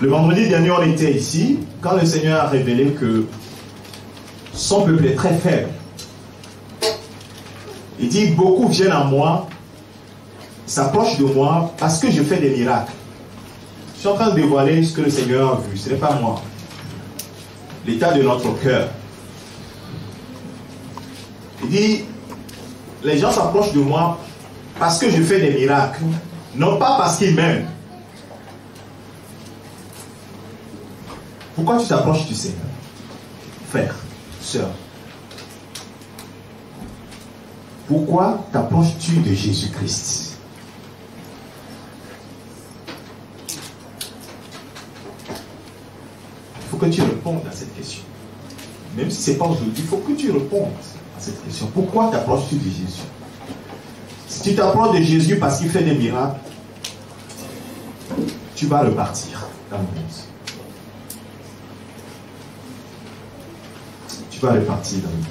Le vendredi dernier, on était ici, quand le Seigneur a révélé que son peuple est très faible. Il dit, beaucoup viennent à moi, s'approchent de moi, parce que je fais des miracles. Je suis en train de dévoiler ce que le Seigneur a vu, ce n'est pas moi. L'état de notre cœur. Il dit, les gens s'approchent de moi parce que je fais des miracles, non pas parce qu'ils m'aiment. Pourquoi tu t'approches du Seigneur, frère, sœur? Pourquoi t'approches-tu de Jésus-Christ? Il faut que tu répondes à cette question. Même si ce n'est pas aujourd'hui, il faut que tu répondes à cette question. Pourquoi t'approches-tu de Jésus? Si tu t'approches de Jésus parce qu'il fait des miracles, tu vas repartir dans le monde. Tu vas repartir dans le monde.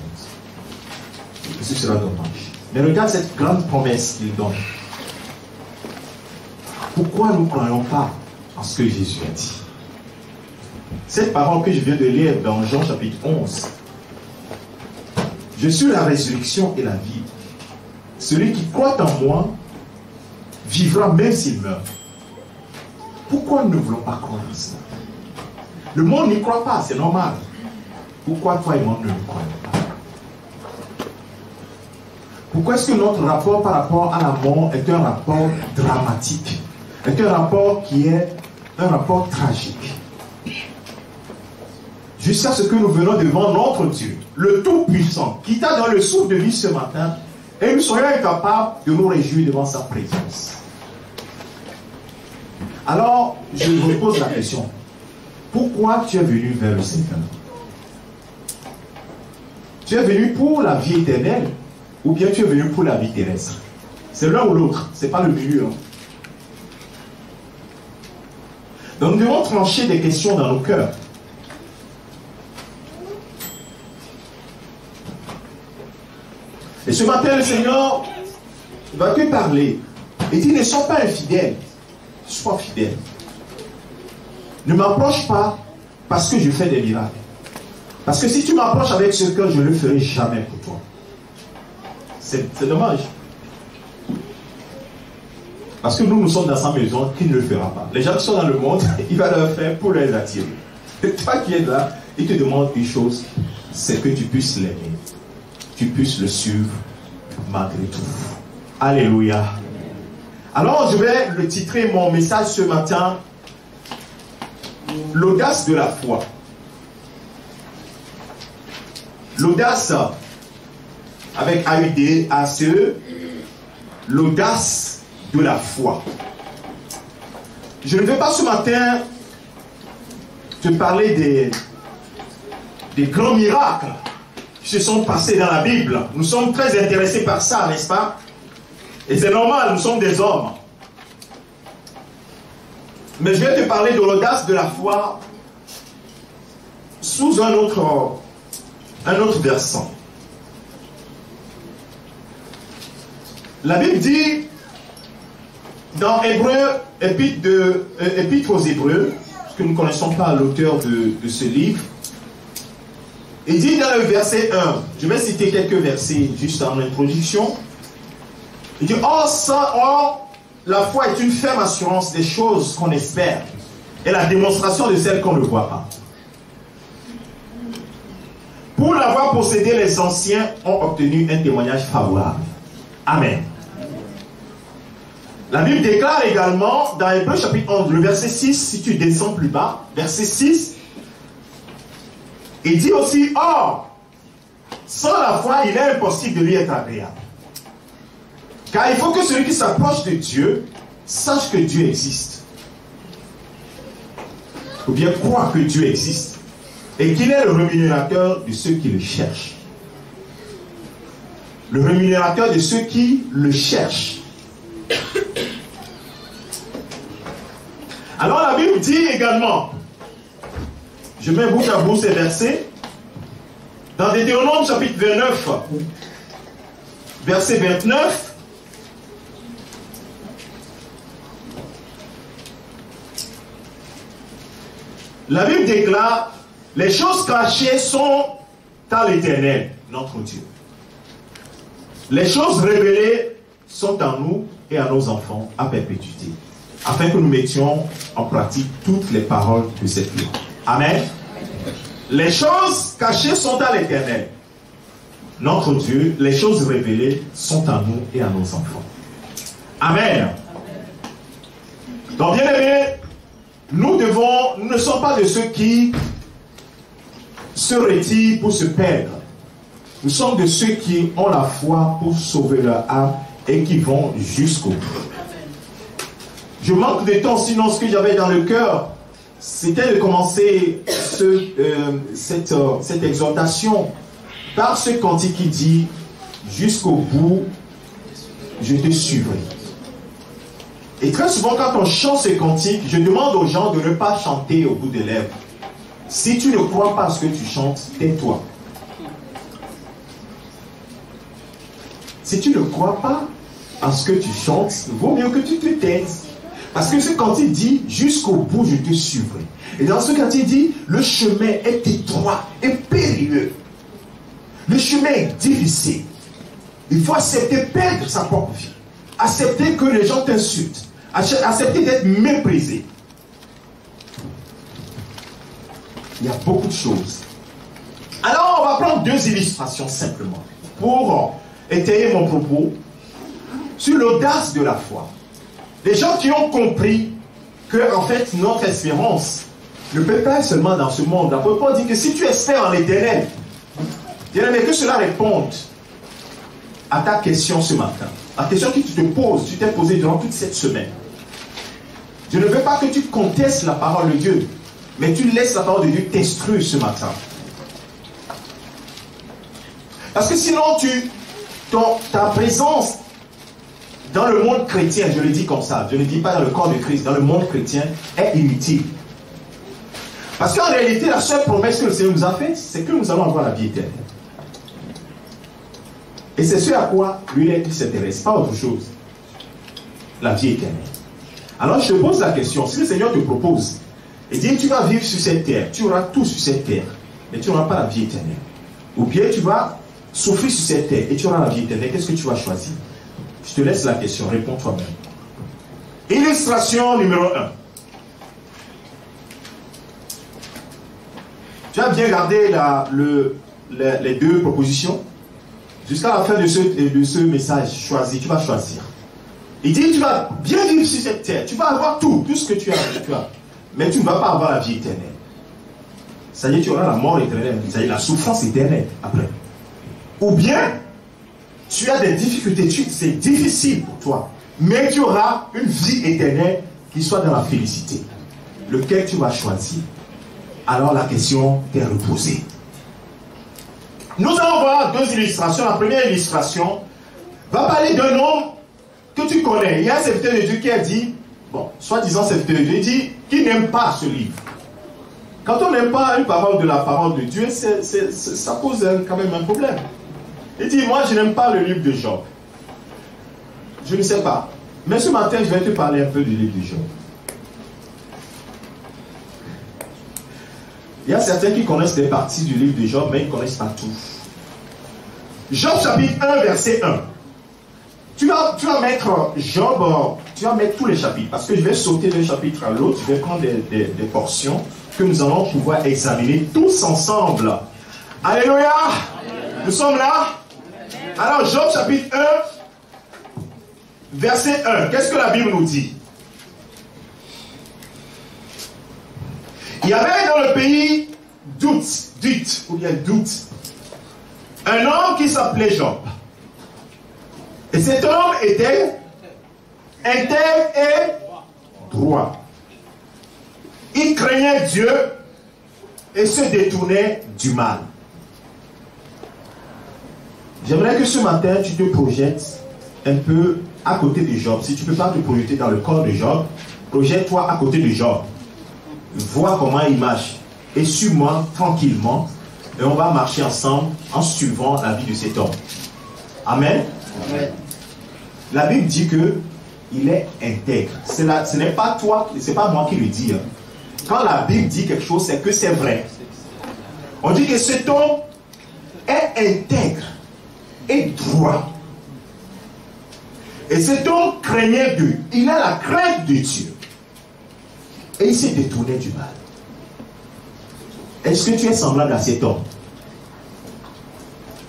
Et ce sera dommage. Mais regarde cette grande promesse qu'il donne. Pourquoi nous ne croyons pas en ce que Jésus a dit? Cette parole que je viens de lire dans Jean chapitre 11. Je suis la résurrection et la vie. Celui qui croit en moi vivra même s'il meurt. Pourquoi nous ne voulons pas croire en cela? Le monde n'y croit pas, c'est normal. Pourquoi toi et moi ne le croyons pas? Pourquoi est-ce que notre rapport par rapport à la mort est un rapport dramatique? Est un rapport qui est un rapport tragique? Jusqu'à ce que nous venons devant notre Dieu, le Tout-Puissant, qui t'a donné le souffle de vie ce matin, et nous soyons incapables de nous réjouir devant sa présence. Alors, je vous pose la question. Pourquoi tu es venu vers le Seigneur? Tu es venu pour la vie éternelle ou bien tu es venu pour la vie terrestre? C'est l'un ou l'autre, ce n'est pas le milieu. Donc nous devons trancher des questions dans nos cœurs. Et ce matin, le Seigneur va te parler. Et dit, ne sois pas infidèle, sois fidèle. Ne m'approche pas parce que je fais des miracles. Parce que si tu m'approches avec ce cœur, je ne le ferai jamais pour toi. C'est dommage. Parce que nous sommes dans sa maison, qui ne le fera pas. Les gens qui sont dans le monde, il va leur faire pour les attirer. Et toi qui es là, il te demande une chose, c'est que tu puisses l'aimer. Tu puisses le suivre malgré tout. Alléluia. Alors je vais le titrer mon message ce matin, l'audace de la foi. L'audace avec A-U-D-A-C-E, l'audace de la foi. Je ne vais pas ce matin te parler des grands miracles qui se sont passés dans la Bible. Nous sommes très intéressés par ça, n'est-ce pas? Et c'est normal, nous sommes des hommes. Mais je vais te parler de l'audace de la foi sous un autre versant. La Bible dit dans Hébreux, épître aux Hébreux, parce que nous ne connaissons pas l'auteur de ce livre, il dit dans le verset 1, je vais citer quelques versets juste en introduction, il dit, or, la foi est une ferme assurance des choses qu'on espère et la démonstration de celles qu'on ne voit pas. Pour l'avoir possédé, les anciens ont obtenu un témoignage favorable. Amen. La Bible déclare également dans Hébreux chapitre 11, le verset 6, si tu descends plus bas, verset 6, il dit aussi, or, sans la foi, il est impossible de lui être agréable. Car il faut que celui qui s'approche de Dieu sache que Dieu existe. Ou bien croire que Dieu existe. Et qu'il est le rémunérateur de ceux qui le cherchent. Le rémunérateur de ceux qui le cherchent. Alors la Bible dit également, je mets bout à bout ces versets, dans Deutéronome chapitre 29, verset 29, La Bible déclare, les choses cachées sont à l'Éternel, notre Dieu. Les choses révélées sont en nous et à nos enfants à perpétuité, afin que nous mettions en pratique toutes les paroles de cette loi. Amen. Les choses cachées sont à l'Éternel, notre Dieu. Les choses révélées sont à nous et à nos enfants. Amen. Donc, bien aimés, nous ne sommes pas de ceux qui se retirent pour se perdre. Nous sommes de ceux qui ont la foi pour sauver leur âme et qui vont jusqu'au bout. Je manque de temps, sinon ce que j'avais dans le cœur, c'était de commencer cette exhortation par ce cantique qui dit « Jusqu'au bout, je te suivrai ». Et très souvent, quand on chante ce cantique, je demande aux gens de ne pas chanter au bout des lèvres. Si tu ne crois pas à ce que tu chantes, tais-toi. Si tu ne crois pas à ce que tu chantes, il vaut mieux que tu te taises. Parce que ce cantique dit, jusqu'au bout, je te suivrai. Et dans ce cantique dit, le chemin est étroit et périlleux. Le chemin est difficile. Il faut accepter de perdre sa propre vie. Accepter que les gens t'insultent. Accepter d'être méprisé. Il y a beaucoup de choses. Alors, on va prendre deux illustrations simplement pour étayer mon propos sur l'audace de la foi. Les gens qui ont compris que, en fait, notre espérance ne peut pas être seulement dans ce monde. L'apôtre Paul dit que si tu espères en l'Éternel, mais que cela réponde à ta question ce matin. La question que tu te poses, tu t'es posée durant toute cette semaine. Je ne veux pas que tu contestes la parole de Dieu, mais tu laisses la parole de Dieu t'instruire ce matin. Parce que sinon, ta présence dans le monde chrétien, je le dis comme ça, je ne dis pas dans le corps de Christ, dans le monde chrétien, est inutile. Parce qu'en réalité, la seule promesse que le Seigneur nous a faite, c'est que nous allons avoir la vie éternelle. Et c'est ce à quoi lui il s'intéresse, pas autre chose. La vie éternelle. Alors je te pose la question, si le Seigneur te propose, et dit tu vas vivre sur cette terre, tu auras tout sur cette terre, mais tu n'auras pas la vie éternelle. Ou bien tu vas souffrir sur cette terre et tu auras la vie éternelle, qu'est-ce que tu vas choisir? Je te laisse la question, réponds toi-même. Illustration numéro 1. Tu as bien gardé les deux propositions. Jusqu'à la fin de ce message, choisis, tu vas choisir. Il dit, tu vas bien vivre sur cette terre, tu vas avoir tout ce que tu as, mais tu ne vas pas avoir la vie éternelle. Ça y est, tu auras la mort éternelle, ça y est, la souffrance éternelle après. Ou bien, tu as des difficultés, c'est difficile pour toi, mais tu auras une vie éternelle qui soit dans la félicité. Lequel tu vas choisir? Alors la question t'est reposée. Nous allons voir deux illustrations. La première illustration va parler d'un homme que tu connais. Il y a un serviteur de Dieu qui a dit, bon, soi-disant serviteur de Dieu, il dit qu'il n'aime pas ce livre. Quand on n'aime pas une parole de la parole de Dieu, ça pose quand même un problème. Il dit, moi je n'aime pas le livre de Job. Je ne sais pas. Mais ce matin, je vais te parler un peu du livre de Job. Il y a certains qui connaissent des parties du livre de Job, mais ils ne connaissent pas tout. Job chapitre 1, verset 1. Tu vas mettre Job, tu vas mettre tous les chapitres, parce que je vais sauter d'un chapitre à l'autre, je vais prendre des portions que nous allons pouvoir examiner tous ensemble. Alléluia! Nous sommes là? Alors, Job chapitre 1, verset 1. Qu'est-ce que la Bible nous dit? Il y avait dans le pays Dout, un homme qui s'appelait Job. Et cet homme était intègre et droit. Il craignait Dieu et se détournait du mal. J'aimerais que ce matin, tu te projettes un peu à côté de Job. Si tu ne peux pas te projeter dans le corps de Job, projette-toi à côté de Job. Vois comment il marche. Et suis-moi tranquillement. Et on va marcher ensemble en suivant la vie de cet homme. Amen. Amen. La Bible dit que il est intègre. Ce n'est pas toi, c'est pas moi qui le dis. quand la Bible dit quelque chose, c'est que c'est vrai. On dit que cet homme est intègre et droit. Et cet homme craignait Dieu. Il a la crainte de Dieu. Et il s'est détourné du mal. Est-ce que tu es semblable à cet homme?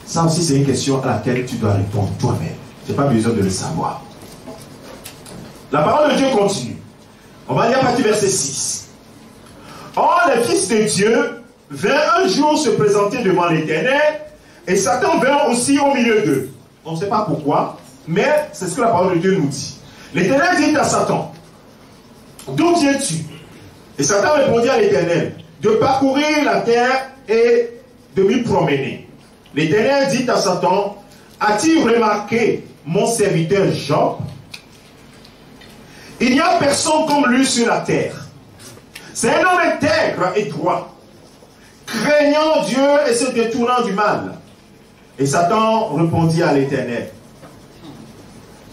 Ça aussi, c'est une question à laquelle tu dois répondre toi-même. Je n'ai pas besoin de le savoir. La parole de Dieu continue. On va lire à partir du verset 6. Or, le Fils de Dieu vint un jour se présenter devant l'Éternel, et Satan vint aussi au milieu d'eux. On ne sait pas pourquoi, mais c'est ce que la parole de Dieu nous dit. L'Éternel dit à Satan, d'où viens-tu? Et Satan répondit à l'Éternel, de parcourir la terre et de m'y promener. L'Éternel dit à Satan, as-tu remarqué mon serviteur Job? Il n'y a personne comme lui sur la terre. C'est un homme intègre et droit, craignant Dieu et se détournant du mal. Et Satan répondit à l'Éternel,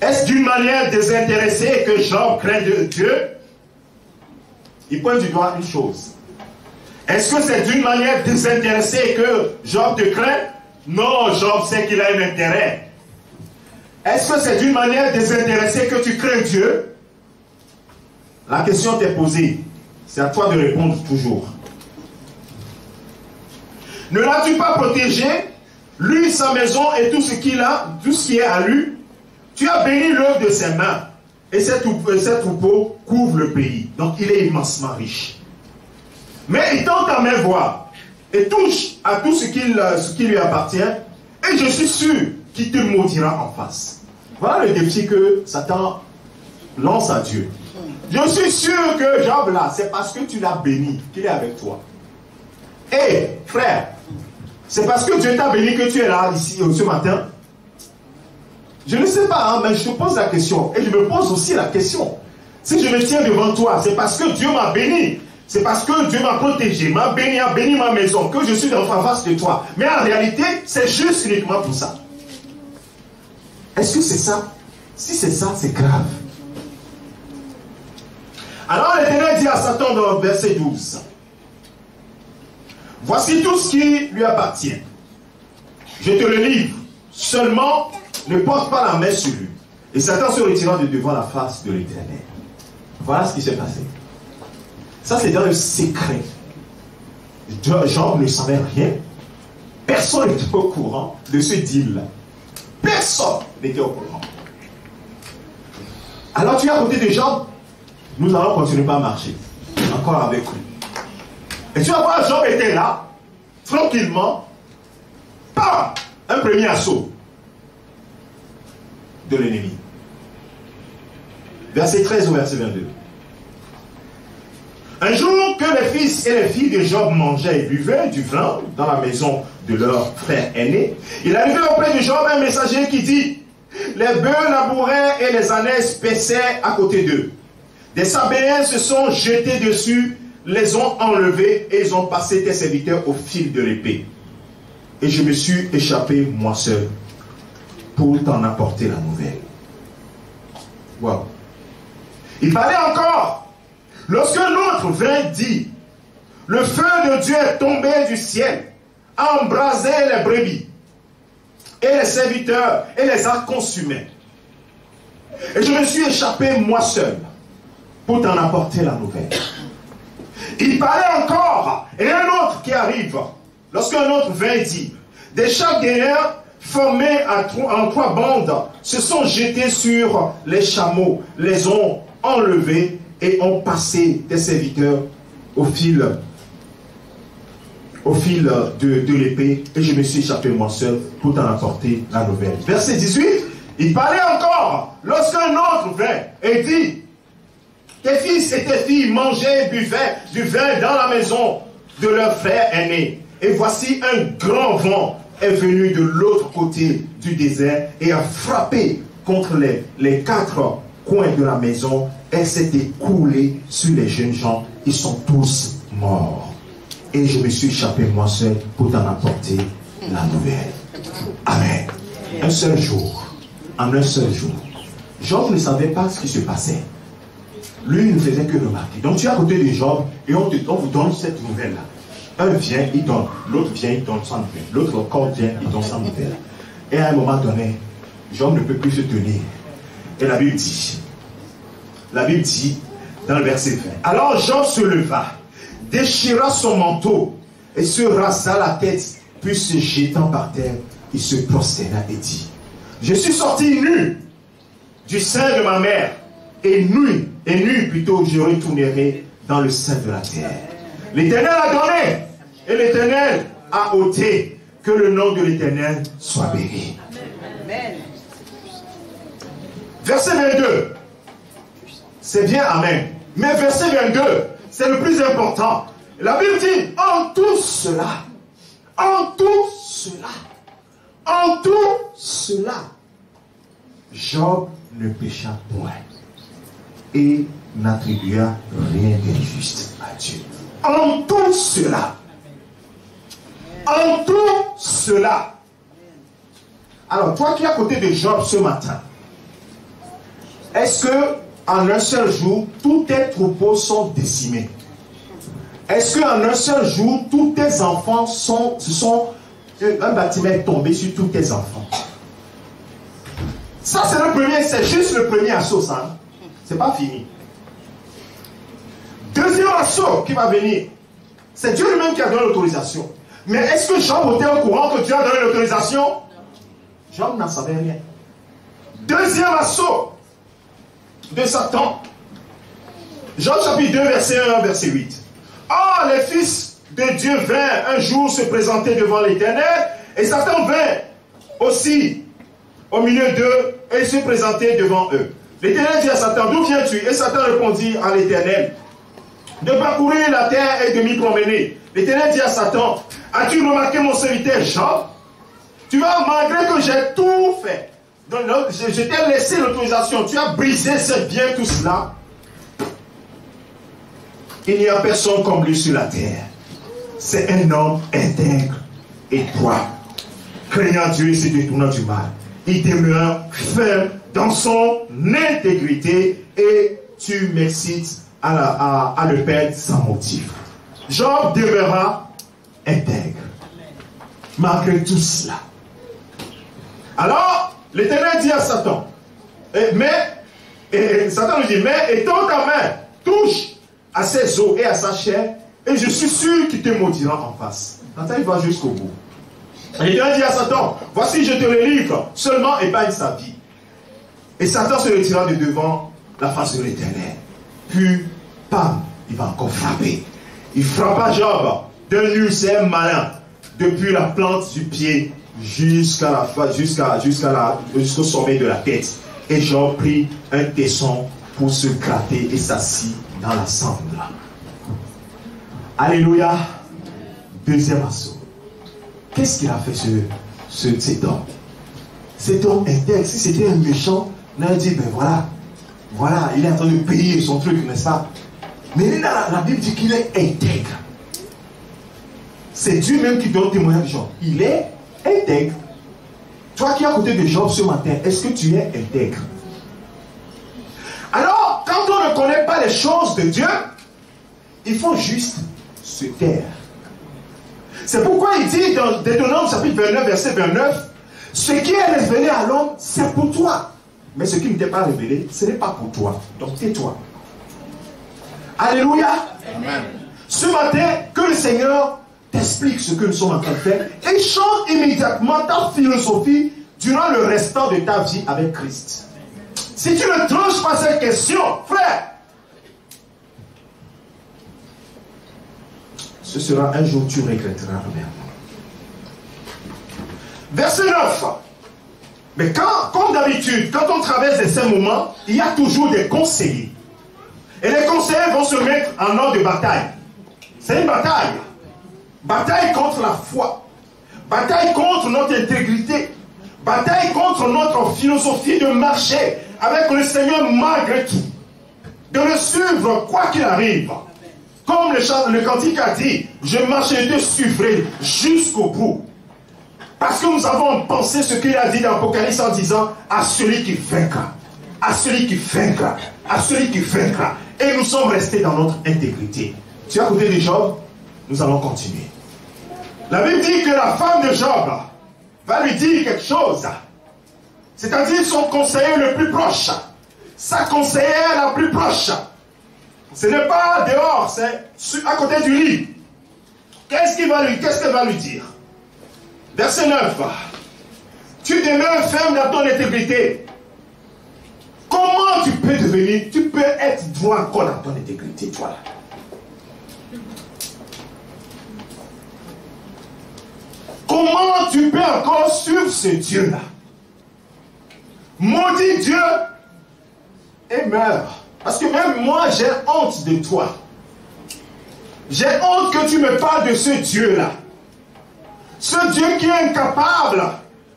est-ce d'une manière désintéressée que Job craint de Dieu? Il pointe du doigt une chose. Est-ce que c'est d'une manière désintéressée que Job te craint? Non, Job sait qu'il a un intérêt. Est-ce que c'est d'une manière désintéressée que tu crains Dieu? La question t'est posée. C'est à toi de répondre toujours. Ne l'as-tu pas protégé, lui, sa maison et tout ce qu'il a, tout ce qui est à lui? Tu as béni l'œuvre de ses mains, et ses troupeaux couvrent le pays. Donc il est immensement riche. Mais il tend ta main voir et touche à tout ce qui lui appartient, et je suis sûr qu'il te maudira en face. Voilà le défi que Satan lance à Dieu. Je suis sûr que Job là, c'est parce que tu l'as béni qu'il est avec toi. Hé, frère, c'est parce que Dieu t'a béni que tu es là ici ce matin. Je ne sais pas, hein, mais je te pose la question. Et je me pose aussi la question. Si je me tiens devant toi, c'est parce que Dieu m'a béni. C'est parce que Dieu m'a protégé, m'a béni, a béni ma maison, que je suis en face de toi. Mais en réalité, c'est juste uniquement pour ça. Est-ce que c'est ça? Si c'est ça, c'est grave. Alors l'Éternel dit à Satan dans le verset 12, voici tout ce qui lui appartient. Je te le livre. Seulement, ne porte pas la main sur lui. Et Satan se retira de devant la face de l'Éternel. Voilà ce qui s'est passé. Ça, c'est dans le secret. Job ne savait rien. Personne n'était au courant de ce deal-là. Personne n'était au courant. Alors tu es à côté de Job. Nous allons continuer par marcher. Encore avec lui. Et tu vas voir, Job était là, tranquillement. Bam! Un premier assaut de l'ennemi. Verset 13 au verset 22. Un jour que les fils et les filles de Job mangeaient et buvaient du vin dans la maison de leur frère aîné, il arrivait auprès de Job un messager qui dit, les bœufs labouraient et les ânesses paissaient à côté d'eux. Des Sabéens se sont jetés dessus, les ont enlevés et ils ont passé tes serviteurs au fil de l'épée. Et je me suis échappé moi seul pour t'en apporter la nouvelle. Wow. Il parlait encore. Lorsque l'autre vint dit, le feu de Dieu est tombé du ciel, a embrasé les brebis et les serviteurs et les a consumés. Et je me suis échappé moi seul pour t'en apporter la nouvelle. Il parlait encore, et un autre qui arrive, lorsqu'un autre vint dit, des Chaldéens formés en 3 bandes se sont jetés sur les chameaux, les ont enlevés et ont passé des serviteurs au fil de l'épée, et je me suis échappé moi seul pour t'en apporter la nouvelle. Verset 18, il parlait encore, lorsqu'un autre vint et dit, tes fils et tes filles mangeaient et buvaient du vin dans la maison de leur frère aîné. Et voici un grand vent est venu de l'autre côté du désert et a frappé contre les 4 coins de la maison et s'est écoulé sur les jeunes gens. Ils sont tous morts. Et je me suis échappé moi seul pour t'en apporter la nouvelle. Amen. Un seul jour, en un seul jour, Job ne savait pas ce qui se passait. Lui, il ne faisait que remarquer. Donc tu es à côté de Job et on vous donne cette nouvelle-là. Un vient, il donne. L'autre vient, il donne sans nouvelle. L'autre encore vient, il donne sans nouvelle. Et à un moment donné, Job ne peut plus se tenir. Et la Bible dit, dans le verset 20, alors Job se leva, déchira son manteau et se rasa la tête, puis se jetant par terre, il se prosterna et dit, je suis sorti nu du sein de ma mère, et nu plutôt, je retournerai dans le sein de la terre. L'Éternel a donné, et l'Éternel a ôté, que le nom de l'Éternel soit béni. Amen. Verset 22, c'est bien Amen. Mais verset 22, c'est le plus important. La Bible dit, en tout cela, Job ne pécha point et n'attribua rien d'injuste à Dieu. En tout cela. Alors, toi qui es à côté de Job ce matin, est-ce que en un seul jour, tous tes troupeaux sont décimés? Est-ce qu'en un seul jour, tous tes enfants un bâtiment est tombé sur tous tes enfants? Ça, c'est juste le premier assaut, ça. Hein? C'est pas fini. Deuxième assaut qui va venir, c'est Dieu lui-même qui a donné l'autorisation. Mais est-ce que Job était au courant que Dieu a donné l'autorisation? Job n'en savait rien. Deuxième assaut de Satan. Job chapitre 2, verset 1, verset 8. Or, les fils de Dieu vinrent un jour se présenter devant l'Éternel, et Satan vint aussi au milieu d'eux et se présenter devant eux. L'Éternel dit à Satan, d'où viens-tu? Et Satan répondit à l'Éternel, de parcourir la terre et de m'y promener. L'Éternel dit à Satan, as-tu remarqué mon serviteur Job? Tu vois, malgré que j'ai tout fait, donc, je t'ai laissé l'autorisation, tu as brisé ce bien, tout cela. Il n'y a personne comme lui sur la terre. C'est un homme intègre et droit, craignant Dieu et se détournant du mal. Il demeure ferme dans son intégrité et tu m'excites à le perdre sans motif. Job demeura intègre malgré tout cela. Alors, l'Éternel dit à Satan, Satan lui dit, mais étends ta main, touche à ses os et à sa chair, et je suis sûr qu'il te maudira en face. Satan, il va jusqu'au bout. L'Éternel dit à Satan, voici je te le livre, seulement épargne sa vie. Et Satan se retira de devant la face de l'Éternel. Puis, pam, il va encore frapper. Il frappa Job d'un ulcère malin, depuis la plante du pied jusqu'au sommet de la tête. Et Job prit un tesson pour se gratter et s'assit dans la cendre. Alléluia. Deuxième assaut. Qu'est-ce qu'il a fait cet homme? Cet homme intègre. Si c'était un méchant, on a dit, ben voilà, il est en train de payer son truc, n'est-ce pas? Mais la Bible dit qu'il est intègre. C'est Dieu même qui donne témoignage de Job. Il est intègre. Toi qui es à côté de Job ce matin, est-ce que tu es intègre? Alors, quand on ne connaît pas les choses de Dieu, il faut juste se taire. C'est pourquoi il dit dans Deutéronome chapitre 29, verset 29, ce qui est révélé à l'homme, c'est pour toi. Mais ce qui ne t'est pas révélé, ce n'est pas pour toi. Donc tais-toi. Alléluia. Amen. Ce matin, que le Seigneur t'explique ce que nous sommes en train de faire et change immédiatement ta philosophie durant le restant de ta vie avec Christ. Si tu ne tranches pas cette question, frère, ce sera un jour où tu regretteras vraiment. Verset 9. Mais comme d'habitude, quand on traverse ces moments, il y a toujours des conseillers. Et les conseillers vont se mettre en ordre de bataille. C'est une bataille. Bataille contre la foi. Bataille contre notre intégrité. Bataille contre notre philosophie de marcher avec le Seigneur malgré tout. De le suivre quoi qu'il arrive. Comme le cantique a dit, je marcherai et te suivrai jusqu'au bout. Parce que nous avons pensé ce qu'il a dit dans l'Apocalypse en disant, à celui qui vaincra, à celui qui vaincra, à celui qui vaincra. Et nous sommes restés dans notre intégrité. Tu es à côté de Job? Nous allons continuer. La Bible dit que la femme de Job va lui dire quelque chose. C'est-à-dire son conseiller le plus proche. Sa conseillère la plus proche. Ce n'est pas dehors, c'est à côté du lit. Qu'est-ce qu'elle va lui dire? Verset 9. Tu demeures ferme dans ton intégrité. Comment tu peux être droit encore dans ton intégrité, toi là? Comment tu peux encore suivre ce Dieu-là? Maudit Dieu et meurs. Parce que même moi, j'ai honte de toi. J'ai honte que tu me parles de ce Dieu-là. Ce Dieu qui est incapable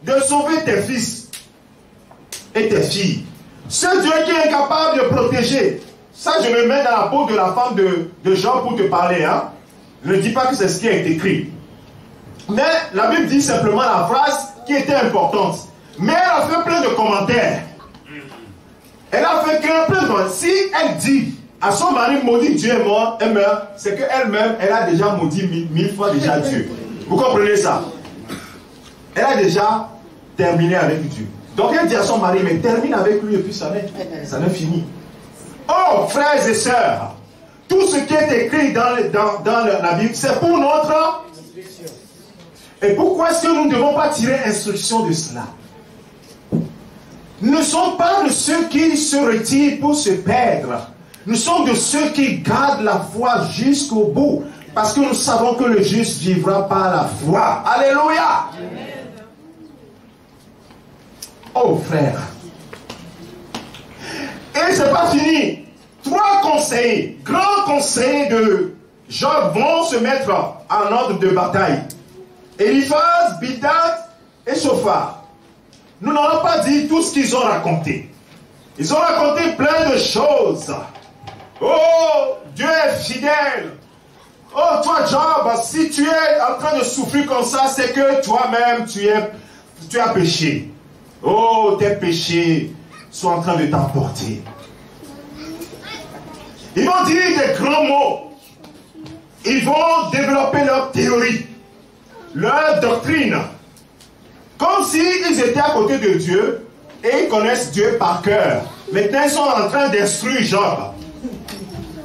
de sauver tes fils et tes filles. Ce Dieu qui est incapable de protéger. Ça, je me mets dans la peau de la femme de Jean pour te parler. Hein? Je ne dis pas que c'est ce qui est écrit. Mais la Bible dit simplement la phrase qui était importante. Mais elle a fait plein de commentaires. Elle a fait plein de commentaires. Si elle dit à son mari maudit Dieu est mort, elle meurt, c'est qu'elle-même, elle a déjà maudit mille fois déjà Dieu. Vous comprenez ça? Elle a déjà terminé avec Dieu. Donc elle dit à son mari, mais termine avec lui et puis ça n'est fini. Oh, frères et sœurs, tout ce qui est écrit dans la Bible, c'est pour notre... Et pourquoi est-ce que nous ne devons pas tirer instruction de cela? Nous ne sommes pas de ceux qui se retirent pour se perdre. Nous sommes de ceux qui gardent la foi jusqu'au bout. Parce que nous savons que le juste vivra par la foi. Alléluia! Amen. Oh frère. Et c'est pas fini. 3 conseillers, grands conseillers de Job vont se mettre en ordre de bataille. Eliphaz, Bildad et Sophar. Nous n'allons pas dire tout ce qu'ils ont raconté. Ils ont raconté plein de choses. Oh, Dieu est fidèle. Oh, toi, Job, si tu es en train de souffrir comme ça, c'est que toi-même, tu as péché. Oh, tes péchés sont en train de t'emporter. Ils vont dire des grands mots. Ils vont développer leur théorie, leur doctrine. Comme s'ils étaient à côté de Dieu et ils connaissent Dieu par cœur. Maintenant, ils sont en train d'instruire Job.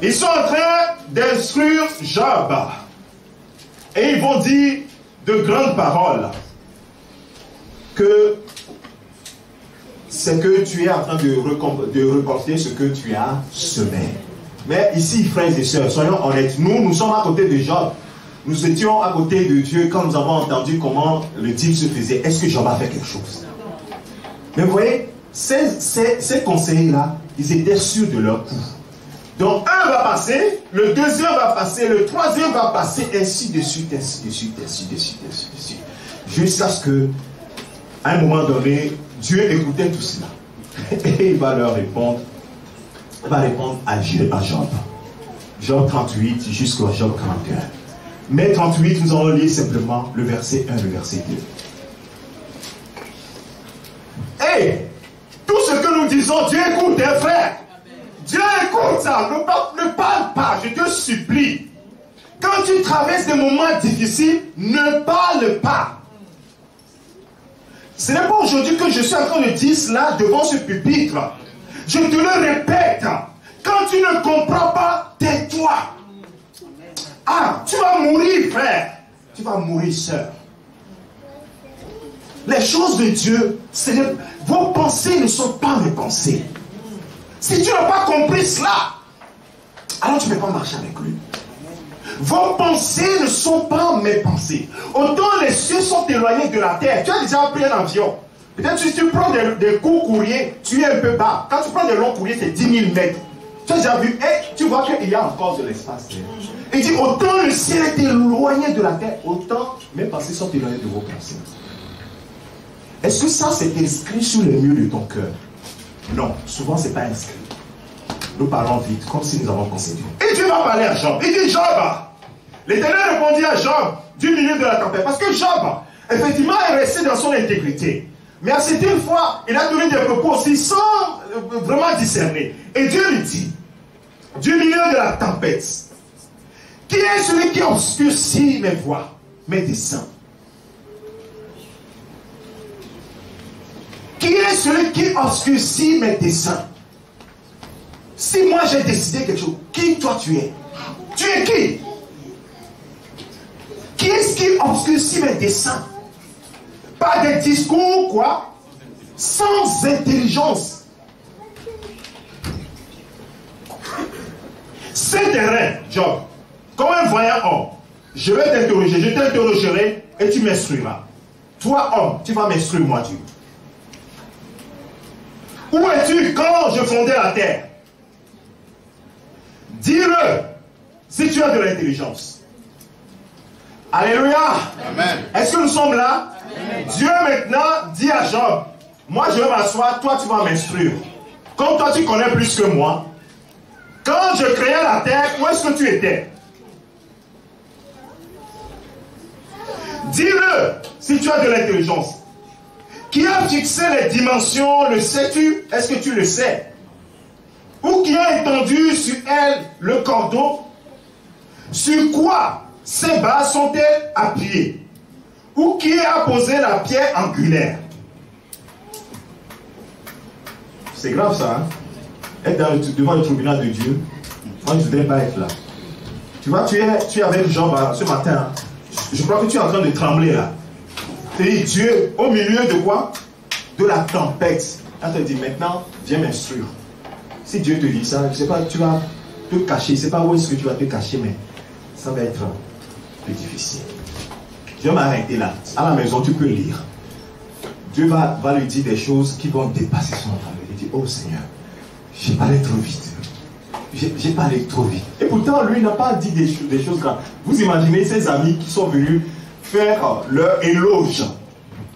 Ils sont en train d'instruire Job. Et ils vont dire de grandes paroles. Que c'est que tu es en train de récolter ce que tu as semé. Mais ici, frères et sœurs, soyons honnêtes. Nous sommes à côté de Job. Nous étions à côté de Dieu quand nous avons entendu comment le deal se faisait. Est-ce que Job a fait quelque chose? Mais vous voyez, ces conseillers-là, ils étaient sûrs de leur coup. Donc un va passer, le deuxième va passer, le troisième va passer, ainsi de suite, ainsi de suite, ainsi de suite, ainsi de suite. Jusqu'à ce que, à un moment donné, Dieu écoutait tout cela. Et il va leur répondre. Il va répondre à Job. Job 38 jusqu'au Job 41. Mais 38, nous allons lire simplement le verset 1 et le verset 2. Et tout ce que nous disons, Dieu écoute, hein, frère. Dieu écoute ça. Ne parle pas, je te supplie. Quand tu traverses des moments difficiles, ne parle pas. Ce n'est pas aujourd'hui que je suis en train de dire cela devant ce pupitre. Je te le répète. Quand tu ne comprends pas, tais-toi. Ah, tu vas mourir, frère. Tu vas mourir, sœur. Les choses de Dieu, vos pensées ne sont pas mes pensées. Si tu n'as pas compris cela, alors tu ne peux pas marcher avec lui. Vos pensées ne sont pas mes pensées. Autant les cieux sont éloignés de la terre. Tu as déjà pris un avion. Peut-être si tu prends des courts courriers, tu es un peu bas. Quand tu prends des longs courriers, c'est 10 000 mètres. Tu as déjà vu, et tu vois qu'il y a encore de l'espace. Il dit, autant le ciel est éloigné de la terre, autant mes pensées sont éloignées de vos pensées. Est-ce que ça c'est inscrit sur les murs de ton cœur? Non, souvent c'est pas inscrit. Nous parlons vite, comme si nous avons concédé. Et Dieu va parler à Job. Il dit, Job, l'Éternel répondit à Job du milieu de la tempête. Parce que Job, effectivement, est resté dans son intégrité. Mais à certaines fois, il a donné des propos aussi sans vraiment discerner. Et Dieu lui dit, du milieu de la tempête. Qui est celui qui obscurcit mes voies, mes desseins? Qui est celui qui obscurcit mes desseins? Si moi j'ai décidé quelque chose, qui toi tu es? Tu es qui? Qui est-ce qui obscurcit mes desseins? Pas des discours, quoi? Sans intelligence. C'est des rêves, Job. Comme un voyant homme, je vais t'interroger, je t'interrogerai et tu m'instruiras. Toi, homme, tu vas m'instruire, moi, Dieu. Où es-tu quand je fondais la terre? Dis-le si tu as de l'intelligence. Alléluia. Amen. Est-ce que nous sommes là? Amen. Dieu maintenant dit à Job, moi je vais m'asseoir, toi tu vas m'instruire. Comme toi tu connais plus que moi, quand je créais la terre, où est-ce que tu étais? Dis-le si tu as de l'intelligence. Qui a fixé les dimensions, le sais-tu? Est-ce que tu le sais? Ou qui a étendu sur elle le cordeau? Sur quoi ces bases sont-elles appuyées? Ou qui a posé la pierre angulaire? C'est grave ça, hein? Être devant le tribunal de Dieu. Moi, je ne voudrais pas être là. Tu vois, tu es avec Job ce matin. Je crois que tu es en train de trembler là. Et Dieu, au milieu de quoi? De la tempête. Elle te dit maintenant, viens m'instruire. Si Dieu te dit ça, je ne sais pas, tu vas te cacher. Je ne sais pas où est-ce que tu vas te cacher, mais ça va être plus difficile. Je vais m'arrêter là. À la maison, tu peux lire. Dieu va lui dire des choses qui vont dépasser son entendement. Il dit, oh Seigneur, j'ai parlé trop vite. J'ai parlé trop vite. Et pourtant, lui n'a pas dit des choses graves. Vous imaginez ces amis qui sont venus faire leur éloge.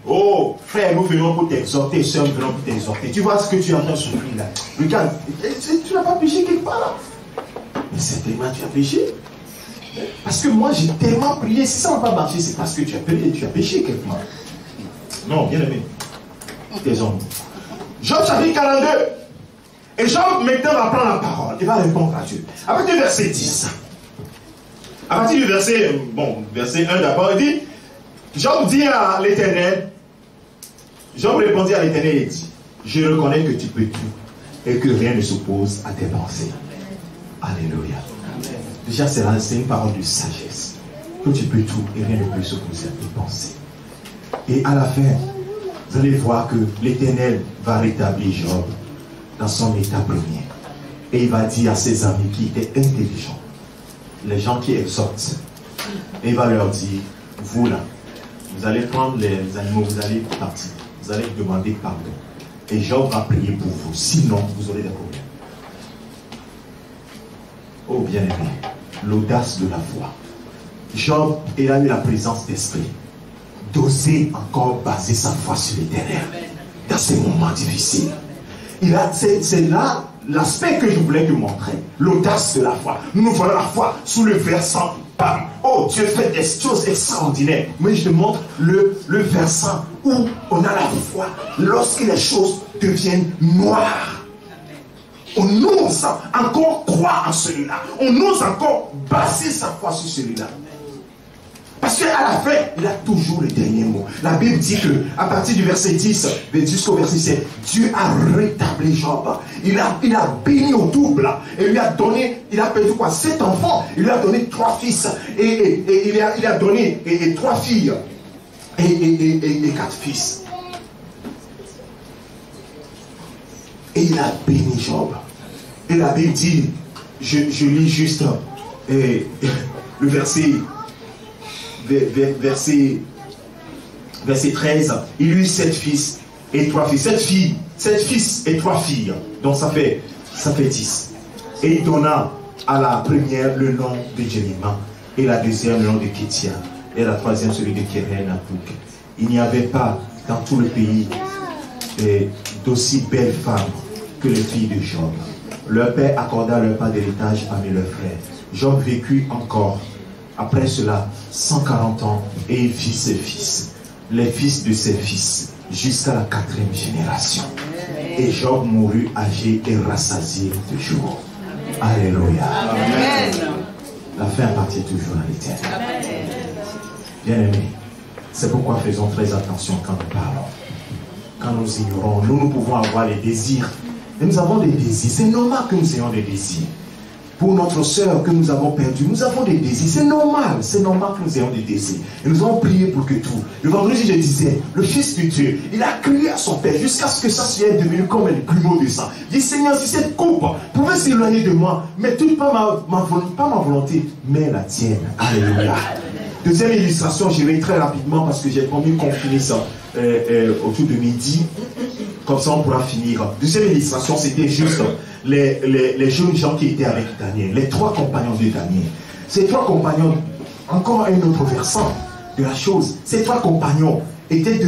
Oh, frère, nous venons pour t'exhorter, soeur, nous venons pour t'exhorter. Tu vois ce que tu es en train de souffrir là. Regarde, tu n'as pas péché quelque part là. Mais certainement tu as péché. Parce que moi j'ai tellement prié. Si ça n'a pas marché, c'est parce que tu as péché quelque part. Non, bien aimé. Tes hommes. Job chapitre 42. Et Job maintenant va prendre la parole. Il va répondre à Dieu. À partir du verset 10. À partir du verset 1 d'abord, il dit, Job dit à l'Éternel, Job répondit à l'Éternel et dit, je reconnais que tu peux tout et que rien ne s'oppose à tes pensées. Alléluia. Amen. Déjà, c'est une parole de sagesse. Que tu peux tout et rien ne peut s'opposer à tes pensées. Et à la fin, vous allez voir que l'Éternel va rétablir Job dans son état premier. Et il va dire à ses amis qui étaient intelligents, les gens qui exhortent, et il va leur dire, vous là, vous allez prendre les animaux, vous allez partir, vous allez demander pardon. Et Job va prier pour vous, sinon vous aurez des problèmes. Oh bien-aimé, l'audace de la foi. Job, il a eu la présence d'esprit d'oser encore baser sa foi sur l'Éternel dans ces moments difficiles. C'est là l'aspect que je voulais te montrer, l'audace de la foi. Nous voyons la foi sous le versant. Oh, Dieu fait des choses extraordinaires. Mais je te montre le versant où on a la foi lorsque les choses deviennent noires. On ose encore croire en celui-là. On ose encore baser sa foi sur celui-là. Parce qu'à la fin, il a toujours le dernier mot. La Bible dit que à partir du verset 10 jusqu'au verset 7, Dieu a rétabli Job. Il a béni au double. Et lui a donné, il a perdu quoi? 7 enfants. Il lui a donné 3 fils. Et il a donné 3 filles. Et 4 fils. Et il a béni Job. Et la Bible dit, je lis juste le verset 13, il eut 7 fils et 3 filles. 7 fils et 3 filles. Donc ça fait 10. Et il donna à la première le nom de Jérémia, et la deuxième le nom de Kétia, et la troisième celui de Kérénapouk. Il n'y avait pas dans tout le pays d'aussi belles femmes que les filles de Job. Leur père accorda leur part d'héritage parmi leurs frères. Job vécut encore après cela 140 ans et il vit ses fils, les fils de ses fils, jusqu'à la 4e génération. Et Job mourut âgé et rassasié de jours. Alléluia. Amen. La fin appartient toujours à l'Éternel. Bien-aimés, c'est pourquoi faisons très attention quand nous parlons. Quand nous ignorons, nous pouvons avoir des désirs. Et nous avons des désirs. C'est normal que nous ayons des désirs. Pour notre sœur que nous avons perdue, nous avons des désirs. C'est normal que nous ayons des désirs. Et nous avons prié pour que tout. Le vendredi, je disais, le Fils de Dieu, il a crié à son Père jusqu'à ce que ça soit devenu comme un grumeau de sang. Il dit, Seigneur, si cette coupe pouvait s'éloigner de moi, mais toute pas ma volonté, mais la tienne. Alléluia. Deuxième illustration, je vais très rapidement parce que j'ai promis qu'on finisse autour de midi. Comme ça, on pourra finir. Deuxième illustration, c'était juste les jeunes gens qui étaient avec Daniel, les 3 compagnons de Daniel. Ces 3 compagnons, encore un autre versant de la chose, ces 3 compagnons étaient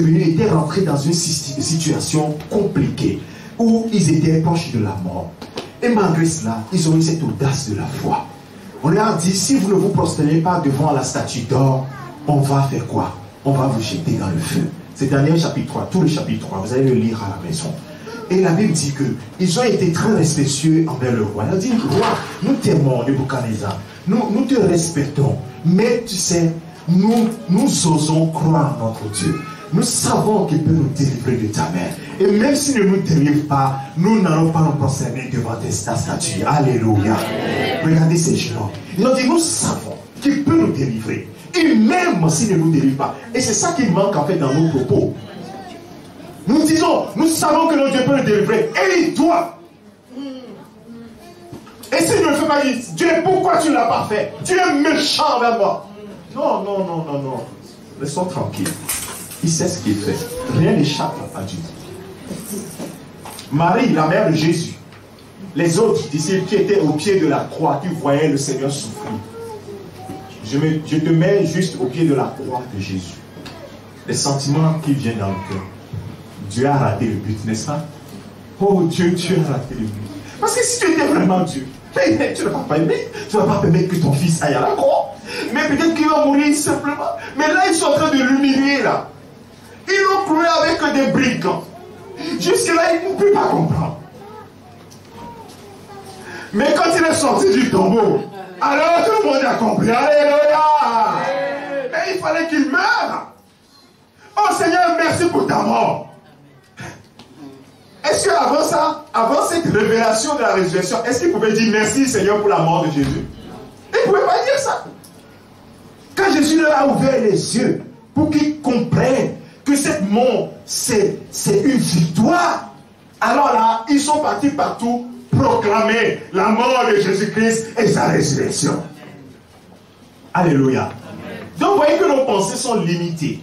rentrés dans une situation compliquée où ils étaient proches de la mort. Et malgré cela, ils ont eu cette audace de la foi. On leur a dit, si vous ne vous prosternez pas devant la statue d'or, on va faire quoi? On va vous jeter dans le feu. C'est Daniel chapitre 3, tout le chapitre 3, vous allez le lire à la maison. Et la Bible dit qu'ils ont été très respectueux envers le roi. Il a dit, roi, nous t'aimons, Nebuchadnezzar, nous te respectons, mais tu sais, nous osons croire en notre Dieu. Nous savons qu'il peut nous délivrer de ta main. Et même s'il ne nous délivre pas, nous n'allons pas nous prosterner devant ta statue. Alléluia. Regardez ces gens. Ils ont dit, nous savons qu'il peut nous délivrer. Et même s'il ne nous délivre pas. Et c'est ça qui manque en fait dans nos propos. Nous disons, nous savons que notre Dieu peut nous délivrer. Et il doit. Et s'il ne le fait pas, il dit, Dieu, pourquoi tu ne l'as pas fait? Tu es méchant envers moi. Non. Laissons tranquille. Il sait ce qu'il fait. Rien n'échappe à Dieu. Marie, la mère de Jésus, les autres disciples qui étaient au pied de la croix, qui voyaient le Seigneur souffrir. Je te mets juste au pied de la croix de Jésus. Les sentiments qui viennent dans le cœur. Dieu a raté le but, n'est-ce pas? Oh Dieu, tu as raté le but. Parce que si tu étais vraiment Dieu, tu ne vas pas aimer, tu ne vas pas permettre que ton fils aille à la croix. Mais peut-être qu'il va mourir simplement. Mais là, ils sont en train de l'humilier là. Ils l'ont cloué avec des brigands. Jusque-là, il ne peut pas comprendre. Mais quand il est sorti du tombeau, alors tout le monde a compris. Alléluia! Mais il fallait qu'il meure. Oh Seigneur, merci pour ta mort. Est-ce qu'avant ça, avant cette révélation de la résurrection, est-ce qu'il pouvait dire merci Seigneur pour la mort de Jésus? Il ne pouvait pas dire ça. Quand Jésus leur a ouvert les yeux pour qu'ils comprennent que cette mort, c'est une victoire, alors là, ils sont partis partout proclamer la mort de Jésus-Christ et sa résurrection. Alléluia. Donc, vous voyez que nos pensées sont limitées.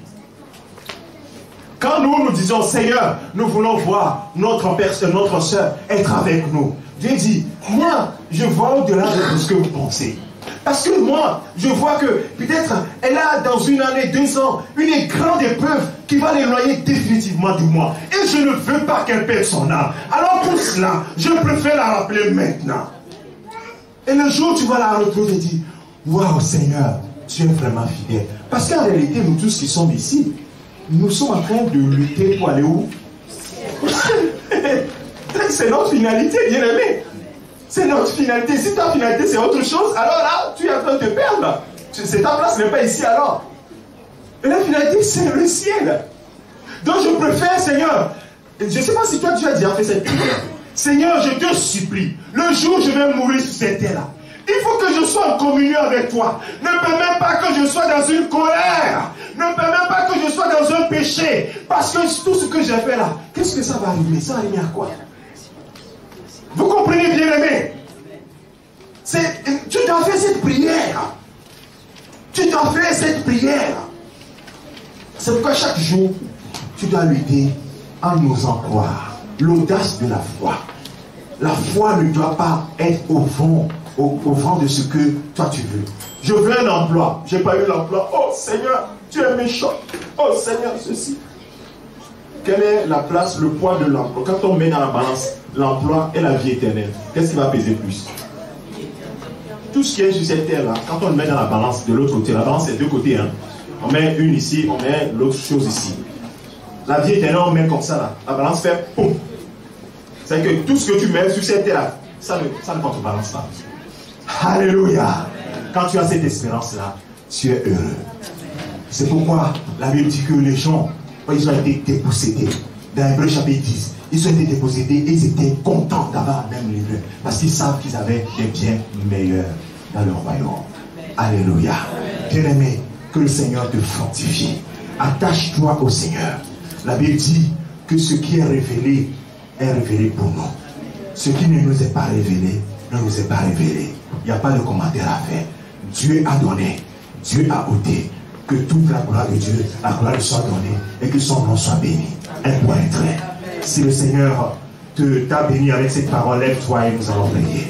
Quand nous disons, Seigneur, nous voulons voir notre père, notre soeur être avec nous. Dieu dit, moi, je vois au-delà de ce que vous pensez. Parce que moi, je vois que peut-être elle a dans une année, 2 ans, une grande épreuve qui va l'éloigner définitivement de moi. Et je ne veux pas qu'elle perde son âme. Alors pour cela, je préfère la rappeler maintenant. Et le jour où tu vas la retrouver, tu dis, waouh Seigneur, tu es vraiment fidèle. Parce qu'en réalité, nous tous qui sommes ici, nous sommes en train de lutter pour aller où? C'est notre finalité, bien aimé. C'est notre finalité. Si ta finalité c'est autre chose, alors là, tu es en train de te perdre. Ta place n'est pas ici alors. Et la finalité, c'est le ciel. Donc je préfère, Seigneur, je ne sais pas si toi tu as déjà fait cette prière. Seigneur, je te supplie, le jour où je vais mourir sur cette terre-là, il faut que je sois en communion avec toi. Ne permets pas que je sois dans une colère. Ne permets pas que je sois dans un péché. Parce que tout ce que j'ai fait là, qu'est-ce que ça va arriver? Ça va arriver à quoi? Vous comprenez, bien aimé? Tu dois faire cette prière. Tu dois faire cette prière. C'est pourquoi chaque jour, tu dois lutter en osant croire. L'audace de la foi. La foi ne doit pas être au vent de ce que toi tu veux. Je veux un emploi. Je n'ai pas eu l'emploi. Oh Seigneur, tu es méchant. Oh Seigneur, ceci. Quelle est la place, le poids de l'emploi? Quand on met dans la balance l'emploi et la vie éternelle, qu'est-ce qui va peser plus? Tout ce qui est sur cette terre-là, quand on le met dans la balance de l'autre côté, la balance c'est 2 côtés. Hein. On met une ici, on met l'autre chose ici. La vie éternelle, on met comme ça là. La balance fait poum. C'est que tout ce que tu mets sur cette terre-là, ça ne contrebalance pas. Alléluia. Quand tu as cette espérance-là, tu es heureux. C'est pourquoi la Bible dit que les gens, ils ont été dépossédés. Dans Hébreux chapitre 10, ils ont été dépossédés et ils étaient contents d'avoir même livré. Parce qu'ils savent qu'ils avaient des biens meilleurs dans le royaume. Alléluia. Bien-aimé, que le Seigneur te fortifie. Attache-toi au Seigneur. La Bible dit que ce qui est révélé pour nous. Ce qui ne nous est pas révélé, ne nous est pas révélé. Il n'y a pas de commentaire à faire. Dieu a donné, Dieu a ôté. Que toute la gloire de Dieu, la gloire lui soit donnée et que son nom soit béni. Un point très. Si le Seigneur t'a béni avec cette parole, lève-toi et nous allons prier.